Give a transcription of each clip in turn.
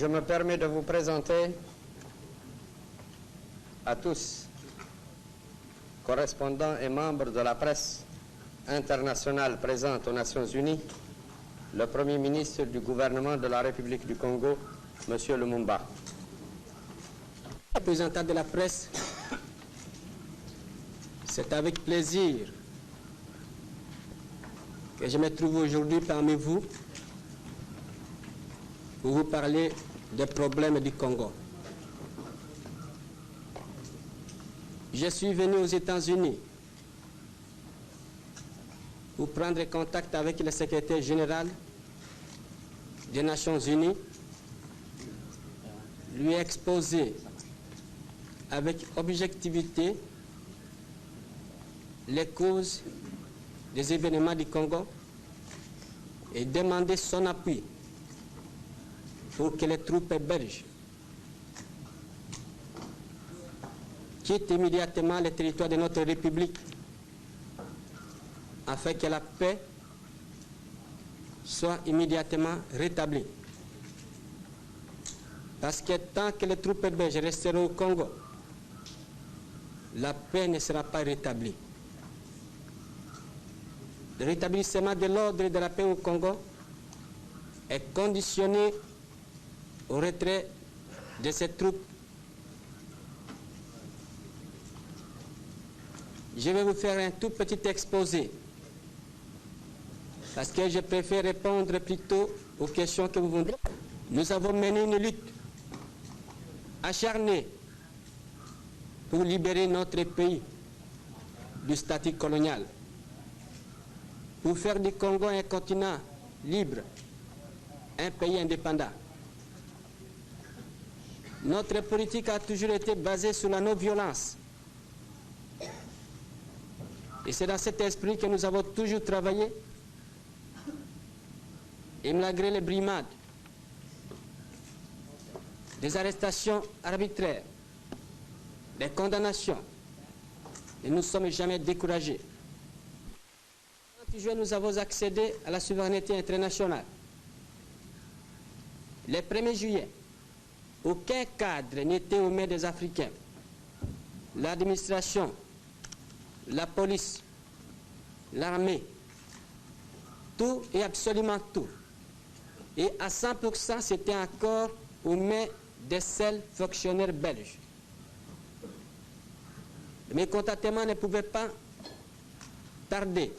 Je me permets de vous présenter à tous, correspondants et membres de la presse internationale présente aux Nations Unies, le Premier ministre du gouvernement de la République du Congo, M. Lumumba. Représentant de la presse, c'est avec plaisir que je me trouve aujourd'hui parmi vous pour vous parler des problèmes du Congo. Je suis venu aux États-Unis pour prendre contact avec le secrétaire général des Nations Unies, lui exposer avec objectivité les causes des événements du Congo et demander son appui pour que les troupes belges quittent immédiatement le territoire de notre République afin que la paix soit immédiatement rétablie. Parce que tant que les troupes belges resteront au Congo, la paix ne sera pas rétablie. Le rétablissement de l'ordre et de la paix au Congo est conditionné au retrait de ces troupes. Je vais vous faire un tout petit exposé parce que je préfère répondre plutôt aux questions que vous vous posez. Nous avons mené une lutte acharnée pour libérer notre pays du statut colonial, pour faire du Congo un continent libre, un pays indépendant. Notre politique a toujours été basée sur la non-violence. Et c'est dans cet esprit que nous avons toujours travaillé. Et malgré les brimades, des arrestations arbitraires, des condamnations, et nous ne sommes jamais découragés. Le 30 juin, nous avons accédé à la souveraineté internationale. Le 1er juillet, aucun cadre n'était aux mains des Africains. L'administration, la police, l'armée, tout et absolument tout. Et à 100%, c'était encore aux mains des seuls fonctionnaires belges. Le mécontentement ne pouvait pas tarder.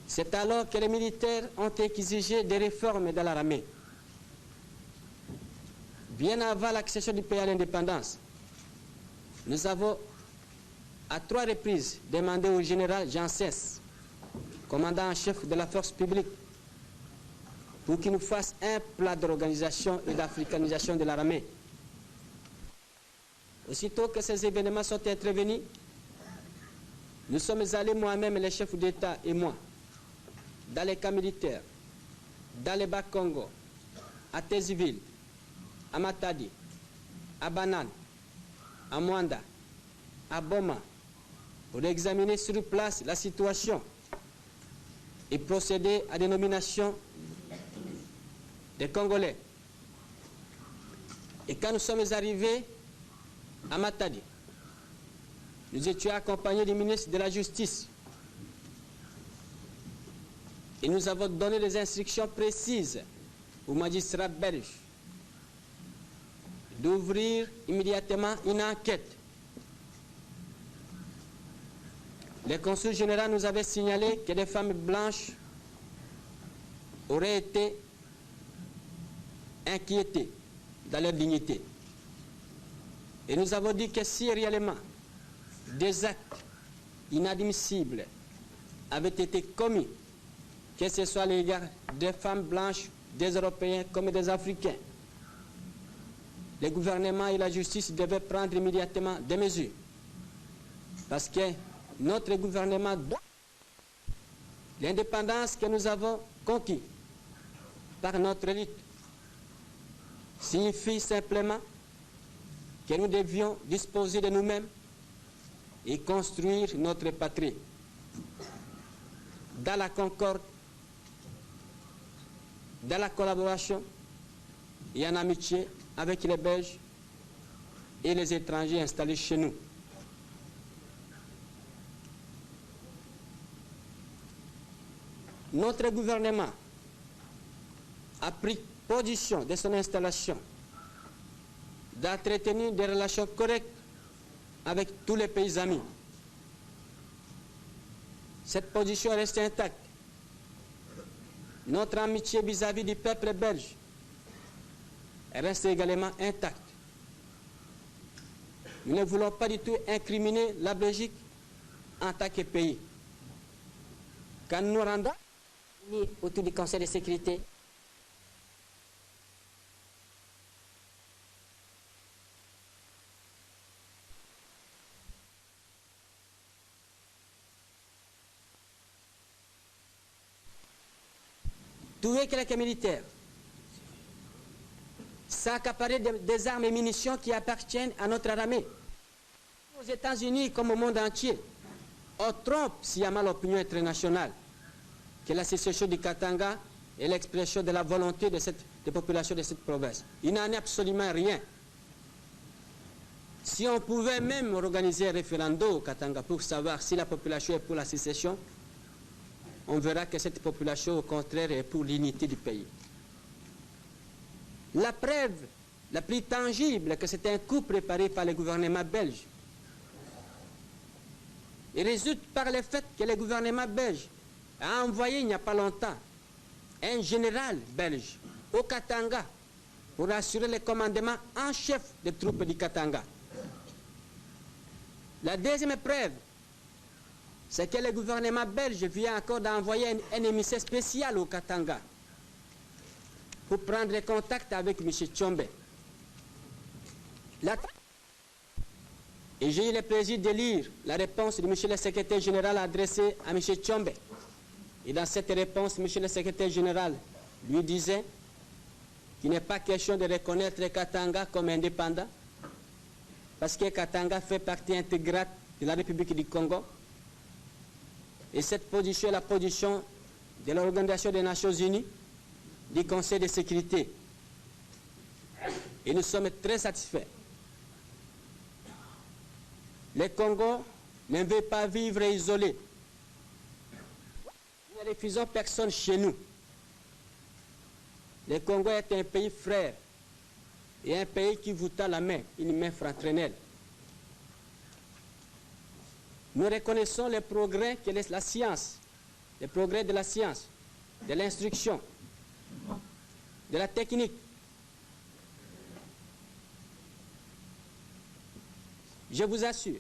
C'est alors que les militaires ont exigé des réformes dans l'armée. Bien avant l'accession du pays à l'indépendance, nous avons à 3 reprises demandé au général Jean Sès, commandant en chef de la force publique, pour qu'il nous fasse un plan d'organisation et d'africanisation de l'armée. Aussitôt que ces événements sont intervenus, nous sommes allés moi-même, les chefs d'État et moi, dans les camps militaires, dans les Bas-Congo, à Téziville, à Matadi, à Banane, à Mwanda, à Boma, pour examiner sur place la situation et procéder à des nominations des Congolais. Et quand nous sommes arrivés à Matadi, nous étions accompagnés du ministre de la Justice et nous avons donné des instructions précises aux magistrats belges d'ouvrir immédiatement une enquête. Le consul général nous avait signalé que des femmes blanches auraient été inquiétées dans leur dignité. Et nous avons dit que si réellement des actes inadmissibles avaient été commis, que ce soit à l'égard des femmes blanches, des Européens comme des Africains, le gouvernement et la justice devaient prendre immédiatement des mesures. Parce que notre gouvernement, l'indépendance que nous avons conquise par notre lutte, signifie simplement que nous devions disposer de nous-mêmes et construire notre patrie dans la concorde, dans la collaboration et en amitié avec les Belges et les étrangers installés chez nous. Notre gouvernement a pris position de son installation d'entretenir des relations correctes avec tous les pays amis. Cette position reste intacte. Notre amitié vis-à-vis du peuple belge reste également intacte. Nous ne voulons pas du tout incriminer la Belgique en tant que pays. Quand nous nous rendons autour du Conseil de sécurité, trouver quelques militaires s'accaparer des armes et munitions qui appartiennent à notre armée. Aux États-Unis comme au monde entier, on trompe sciemment l'opinion internationale que la sécession du Katanga est l'expression de la volonté des populations de cette province. Il n'en est absolument rien. Si on pouvait même organiser un référendum au Katanga pour savoir si la population est pour la sécession, on verra que cette population, au contraire, est pour l'unité du pays. La preuve la plus tangible que c'est un coup préparé par le gouvernement belge. Il résulte par le fait que le gouvernement belge a envoyé il n'y a pas longtemps un général belge au Katanga pour assurer le commandement en chef des troupes du Katanga. La deuxième preuve, c'est que le gouvernement belge vient encore d'envoyer un émissaire spécial au Katanga pour prendre contact avec M. Tshombe. Et j'ai eu le plaisir de lire la réponse de M. le secrétaire général adressée à M. Tshombe. Et dans cette réponse, M. le secrétaire général lui disait qu'il n'est pas question de reconnaître Katanga comme indépendant, parce que Katanga fait partie intégrante de la République du Congo. Et cette position est la position de l'Organisation des Nations Unies, du Conseil de sécurité. Et nous sommes très satisfaits. Le Congo ne veut pas vivre isolé. Nous ne refusons personne chez nous. Le Congo est un pays frère et un pays qui vous tend la main, une main fraternelle. Nous reconnaissons les progrès que laisse la science, les progrès de la science, de l'instruction, de la technique. Je vous assure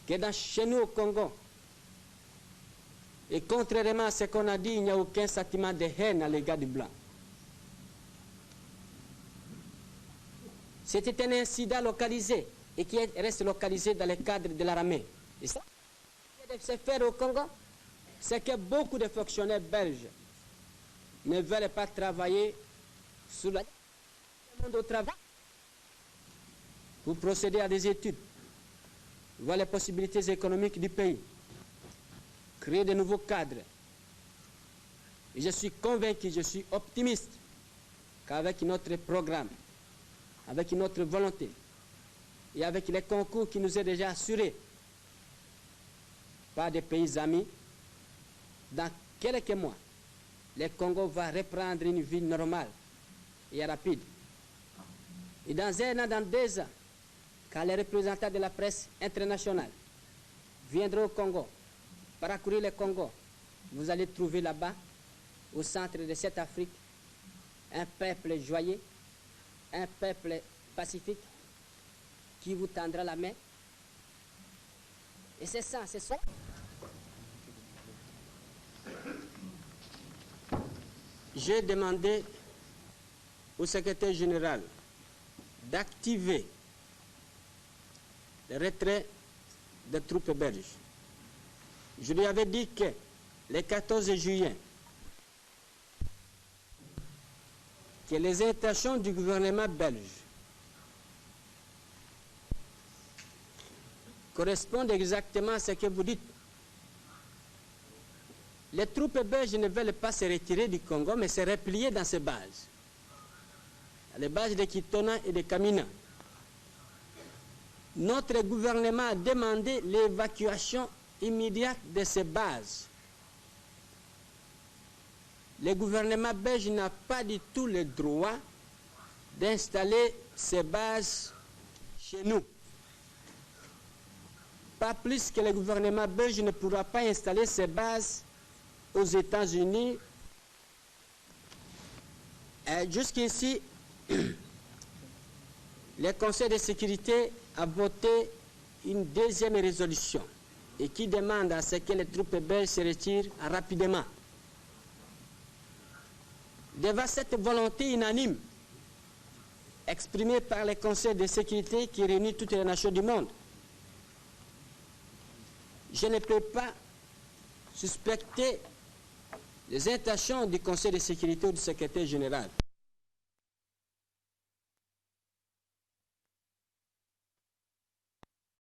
que chez nous au Congo, et contrairement à ce qu'on a dit, il n'y a aucun sentiment de haine à l'égard du blanc. C'était un incident localisé et qui reste localisé dans le cadre de l'armée. Et ça, ce qui se faire au Congo, c'est que beaucoup de fonctionnaires belges ne veulent pas travailler sous le monde au travail pour procéder à des études, voir les possibilités économiques du pays, créer de nouveaux cadres. Et je suis convaincu, je suis optimiste qu'avec notre programme, avec notre volonté et avec les concours qui nous est déjà assurés par des pays amis, dans quelques mois, le Congo va reprendre une vie normale et rapide. Et dans un an, dans 2 ans, quand les représentants de la presse internationale viendront au Congo, parcourir le Congo, vous allez trouver là-bas, au centre de cette Afrique, un peuple joyeux, un peuple pacifique qui vous tendra la main. Et c'est ça, c'est ça. J'ai demandé au secrétaire général d'activer le retrait des troupes belges. Je lui avais dit que le 14 juillet, que les intentions du gouvernement belge correspondent exactement à ce que vous dites. Les troupes belges ne veulent pas se retirer du Congo, mais se replier dans ses bases. les bases de Kitona et de Kamina. Notre gouvernement a demandé l'évacuation immédiate de ces bases. Le gouvernement belge n'a pas du tout le droit d'installer ces bases chez nous. Pas plus que le gouvernement belge ne pourra pas installer ces bases aux États-Unis. Jusqu'ici, le Conseil de sécurité a voté une deuxième résolution et qui demande à ce que les troupes belges se retirent rapidement. Devant cette volonté unanime exprimée par le Conseil de sécurité qui réunit toutes les nations du monde, je ne peux pas suspecter les intentions du Conseil de sécurité ou du secrétaire général.